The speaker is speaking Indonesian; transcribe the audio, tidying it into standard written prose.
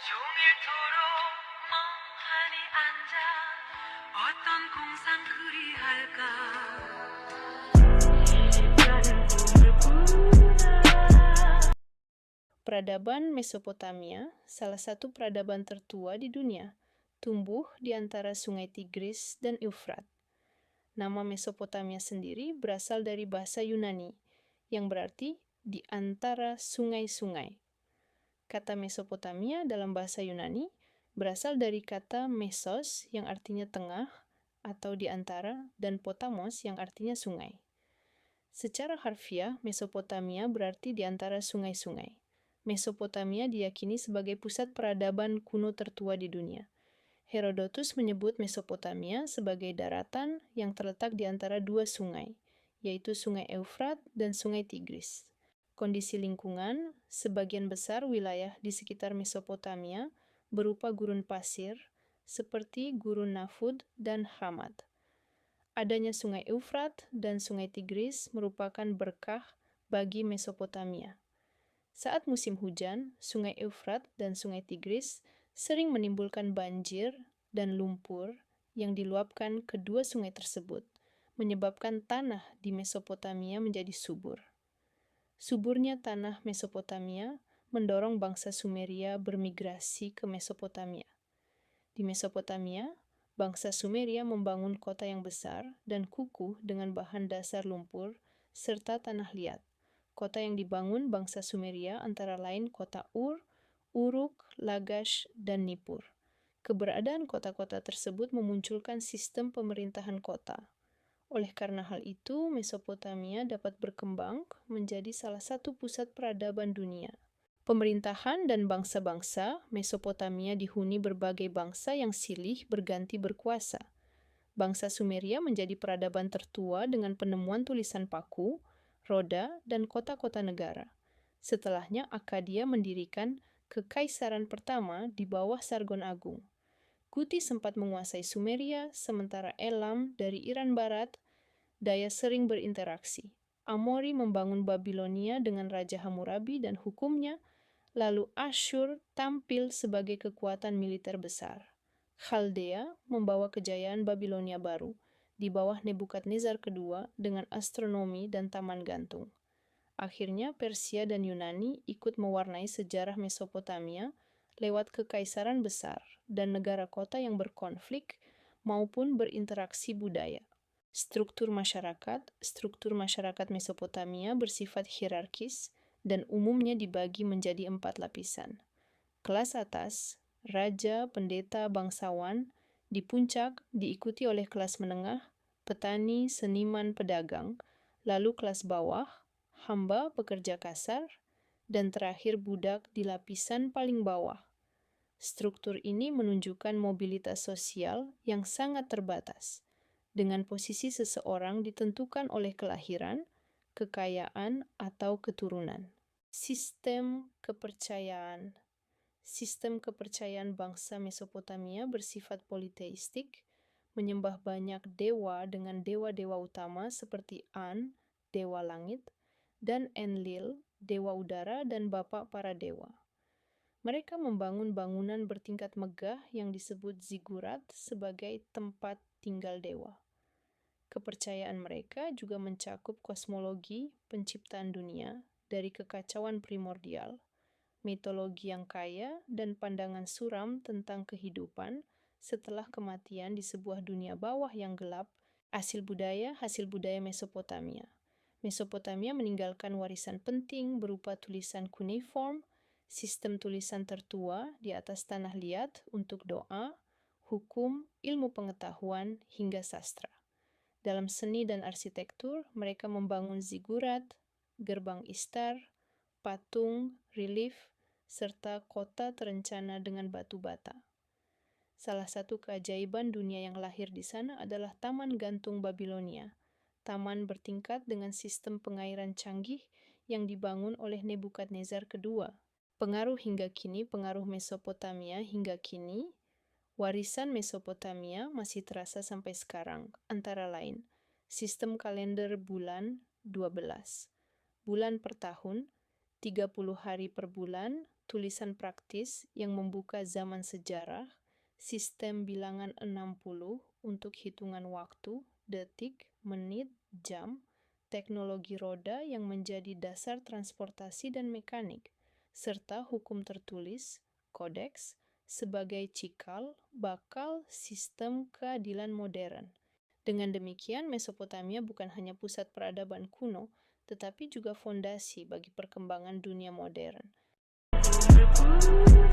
종일토록 멍하니 앉아 어떤 공상 그리할까 쉽가는 꿈을 꾸나. Peradaban Mesopotamia, salah satu peradaban tertua di dunia, tumbuh di antara sungai Tigris dan Eufrat. Nama Mesopotamia sendiri berasal dari bahasa Yunani, yang berarti di antara sungai-sungai. Kata Mesopotamia dalam bahasa Yunani berasal dari kata mesos yang artinya tengah atau di antara dan potamos yang artinya sungai. Secara harfiah, Mesopotamia berarti di antara sungai-sungai. Mesopotamia diyakini sebagai pusat peradaban kuno tertua di dunia. Herodotus menyebut Mesopotamia sebagai daratan yang terletak di antara dua sungai, yaitu Sungai Eufrat dan Sungai Tigris. Kondisi lingkungan, sebagian besar wilayah di sekitar Mesopotamia berupa gurun pasir, seperti Gurun Nafud dan Hamad. Adanya Sungai Eufrat dan Sungai Tigris merupakan berkah bagi Mesopotamia. Saat musim hujan, Sungai Eufrat dan Sungai Tigris sering menimbulkan banjir dan lumpur yang diluapkan kedua sungai tersebut, menyebabkan tanah di Mesopotamia menjadi subur. Suburnya tanah Mesopotamia mendorong bangsa Sumeria bermigrasi ke Mesopotamia. Di Mesopotamia, bangsa Sumeria membangun kota yang besar dan kukuh dengan bahan dasar lumpur serta tanah liat. Kota yang dibangun bangsa Sumeria antara lain kota Ur, Uruk, Lagash, dan Nippur. Keberadaan kota-kota tersebut memunculkan sistem pemerintahan kota. Oleh karena hal itu, Mesopotamia dapat berkembang menjadi salah satu pusat peradaban dunia. Pemerintahan dan bangsa-bangsa, Mesopotamia dihuni berbagai bangsa yang silih berganti berkuasa. Bangsa Sumeria menjadi peradaban tertua dengan penemuan tulisan paku, roda, dan kota-kota negara. Setelahnya, Akkadia mendirikan kekaisaran pertama di bawah Sargon Agung. Kuti sempat menguasai Sumeria, sementara Elam dari Iran Barat daya sering berinteraksi. Amori membangun Babilonia dengan Raja Hammurabi dan hukumnya, lalu Asyur tampil sebagai kekuatan militer besar. Khaldea membawa kejayaan Babilonia baru di bawah Nebukadnezar kedua dengan astronomi dan taman gantung. Akhirnya Persia dan Yunani ikut mewarnai sejarah Mesopotamia lewat kekaisaran besar dan negara kota yang berkonflik maupun berinteraksi budaya. Struktur masyarakat Mesopotamia bersifat hierarkis dan umumnya dibagi menjadi 4 lapisan. Kelas atas, raja, pendeta, bangsawan, di puncak diikuti oleh kelas menengah, petani, seniman, pedagang, lalu kelas bawah, hamba, pekerja kasar, dan terakhir budak di lapisan paling bawah. Struktur ini menunjukkan mobilitas sosial yang sangat terbatas, dengan posisi seseorang ditentukan oleh kelahiran, kekayaan, atau keturunan. Sistem kepercayaan bangsa Mesopotamia bersifat politeistik, menyembah banyak dewa dengan dewa-dewa utama seperti An, dewa langit, dan Enlil, dewa udara dan bapak para dewa. Mereka membangun bangunan bertingkat megah yang disebut zigurat sebagai tempat tinggal dewa. Kepercayaan mereka juga mencakup kosmologi penciptaan dunia dari kekacauan primordial, mitologi yang kaya, dan pandangan suram tentang kehidupan setelah kematian di sebuah dunia bawah yang gelap. Hasil budaya Mesopotamia. Mesopotamia meninggalkan warisan penting berupa tulisan cuneiform, sistem tulisan tertua di atas tanah liat untuk doa, hukum, ilmu pengetahuan, hingga sastra. Dalam seni dan arsitektur, mereka membangun zigurat, gerbang istar, patung, relief, serta kota terencana dengan batu bata. Salah satu keajaiban dunia yang lahir di sana adalah Taman Gantung Babilonia, taman bertingkat dengan sistem pengairan canggih yang dibangun oleh Nebukadnezar kedua. Pengaruh Mesopotamia hingga kini, warisan Mesopotamia masih terasa sampai sekarang, antara lain, sistem kalender bulan 12, bulan per tahun, 30 hari per bulan, tulisan praktis yang membuka zaman sejarah, sistem bilangan 60 untuk hitungan waktu, detik, menit, jam, teknologi roda yang menjadi dasar transportasi dan mekanik, serta hukum tertulis, kodeks, sebagai cikal bakal sistem keadilan modern. Dengan demikian, Mesopotamia bukan hanya pusat peradaban kuno, tetapi juga fondasi bagi perkembangan dunia modern. Berguna